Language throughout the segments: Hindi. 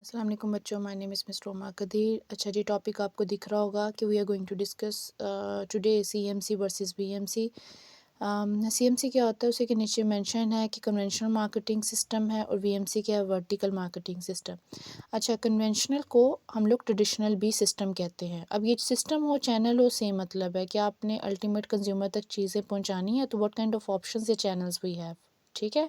अस्सलाम वालेकुम बच्चों, my name is miss Roma Kadir. अच्छा जी, टॉपिक आपको दिख रहा होगा कि we are going to discuss today CMC versus BMC. CMC क्या होता है, उसी के नीचे मेंशन है कि कन्वेंशनल मार्केटिंग सिस्टम है और वीएमसी क्या है, वर्टिकल मार्केटिंग सिस्टम। अच्छा, कन्वेंशनल को हम लोग ट्रेडिशनल भी सिस्टम कहते हैं। अब ये सिस्टम हो चैनल हो, सेम मतलब है कि आपने अल्टीमेट कंज्यूमर तक चीज़ें पहुंचानी है, तो व्हाट काइंड ऑफ ऑप्शंस या चैनल्स वी हैव। ठीक है।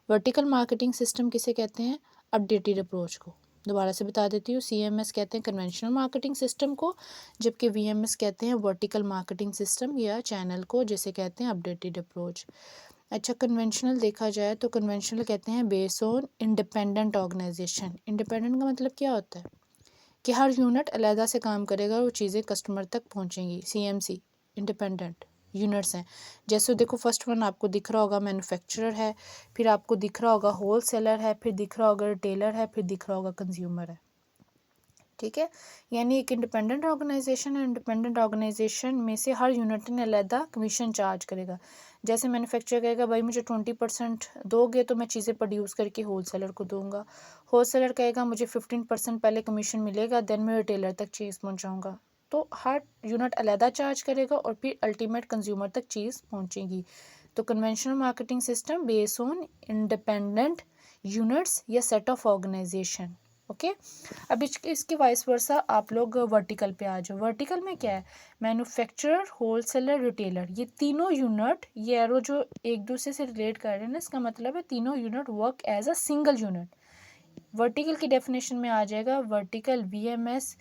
वर्टिकल मार्केटिंग सिस्टम किसे कहते हैं? अपडेटेड अप्रोच को। दोबारा से बता देती हूँ, सीएमएस कहते हैं कन्वेंशनल मार्केटिंग सिस्टम को, जबकि वीएमएस कहते हैं वर्टिकल मार्केटिंग सिस्टम या चैनल को, जिसे कहते हैं अपडेटेड अप्रोच। अच्छा, कन्वेंशनल देखा जाए तो कन्वेंशनल कहते हैं base on independent organisation. Independent का मतलब क्या होता है कि हर यूनिट अलहदा से काम करेगा और वो चीज़ें कस्टमर तक पहुंचेंगी। सीएमसी इंडिपेंडेंट यूनिट्स हैं। जैसे देखो, फर्स्ट वन आपको दिख रहा होगा मैन्युफैक्चरर है, फिर आपको दिख रहा होगा होल सेलर है, फिर दिख रहा होगा रिटेलर है, फिर दिख रहा होगा कंज्यूमर है। ठीक है। यानी एक इंडिपेंडेंट ऑर्गेनाइजेशन है, इंडिपेंडेंट ऑर्गेनाइजेशन में से हर यूनिट ने अलहदा कमीशन चार्ज करेगा। जैसे मैन्युफैक्चरर कहेगा भाई मुझे 20% दोगे तो मैं चीज़ें प्रोड्यूस करके होल सेलर को दूंगा। होल सेलर कहेगा मुझे 15% पहले कमीशन मिलेगा, देन मैं रिटेलर तक चीज़ पहुंचाऊंगा। तो हर यूनिट अलहदा चार्ज करेगा और फिर अल्टीमेट कंज्यूमर तक चीज़ पहुंचेगी। तो conventional marketing system based on independent units या सेट ऑफ ऑर्गेनाइजेशन। ओके। अब इसके वाइस वर्सा आप लोग वर्टिकल पे आ जाओ। वर्टिकल में क्या है? मैन्युफैक्चरर, होलसेलर, रिटेलर, ये तीनों यूनिट, ये एरो जो एक दूसरे से रिलेट कर रहे हैं ना, इसका मतलब है तीनों unit work as a single unit. Vertical की डेफिनेशन में आ जाएगा, vertical VMS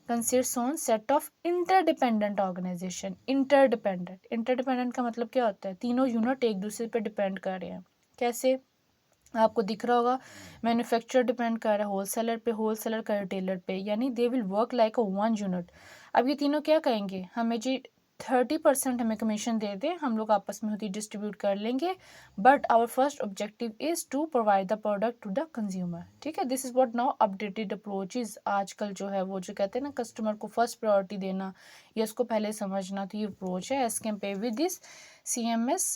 consists on set of interdependent organisation. Interdependent का मतलब क्या होता है? तीनों यूनिट एक दूसरे पर डिपेंड कर रहे हैं। कैसे? आपको दिख रहा होगा मैन्युफैक्चरर डिपेंड कर रहा है होलसेलर पे, होलसेलर का रिटेलर पे, यानी they will work like a one unit. अब ये तीनों क्या कहेंगे, हमें जी 30% हमें कमीशन दे दें, हम लोग आपस में होती डिस्ट्रीब्यूट कर लेंगे, but our first objective is to provide the product to the consumer. ठीक है। This is what now updated approach is. आजकल जो है वो जो कहते हैं ना, कस्टमर को फर्स्ट प्रायोरिटी देना या उसको पहले समझना, तो ये अप्रोच है as compare with this CMS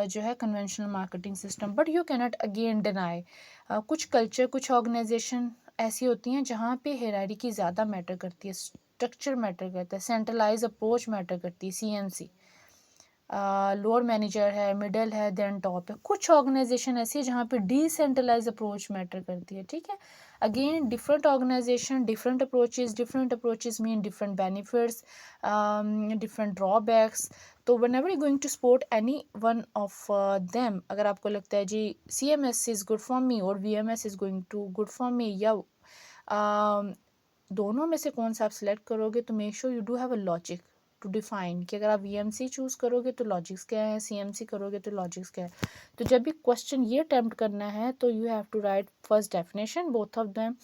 जो है conventional marketing system. But you cannot again deny, कुछ कल्चर, कुछ ऑर्गेनाइजेशन ऐसी होती हैं जहाँ पे हायरार्की ज़्यादा मैटर करती है, स्ट्रक्चर मैटर करता है, सेंट्रलाइज अप्रोच मैटर करती है। CMC लोअर मैनेजर है, मिडल है, देन टॉप है। कुछ ऑर्गेनाइजेशन ऐसी है जहाँ पे डिसेंट्रलाइज अप्रोच मैटर करती है। ठीक है। Again different organisation, different approaches mean different benefits, different drawbacks. तो whenever you going to support any one of them, अगर आपको लगता है जी CMS is good for me और VMS is going to good for me, या दोनों में से कौन सा आप सिलेक्ट करोगे, तो make sure you do have a logic to define कि अगर आप VMC चूज़ करोगे तो लॉजिक्स क्या है, CMC करोगे तो लॉजिक्स क्या है। तो जब भी क्वेश्चन ये अटैम्प्ट करना है तो you have to write first definition both of them.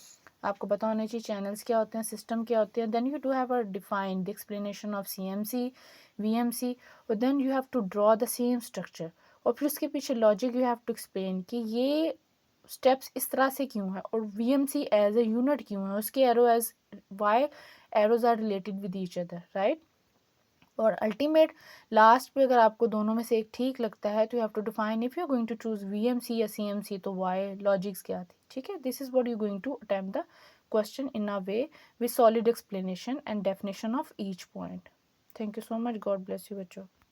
आपको पता होना चाहिए चैनल्स क्या होते हैं, सिस्टम क्या होते हैं, then you do have a define the explanation of CMC, VMC, और then you have to draw the same structure, और फिर उसके पीछे logic you have to explain कि ये स्टेप्स इस तरह से क्यों है और VMC एज ए यूनिट क्यों है, उसके arrow as why arrows are related with each other, right. और अल्टीमेट लास्ट पे अगर आपको दोनों में से एक ठीक लगता है तो you have to define if you are going to choose VMC या CMC तो वाई लॉजिक्स क्या थी। ठीक है। This is what you going to attempt the question in a way with solid explanation and definition of each point. Thank you so much, God bless you बच्चों।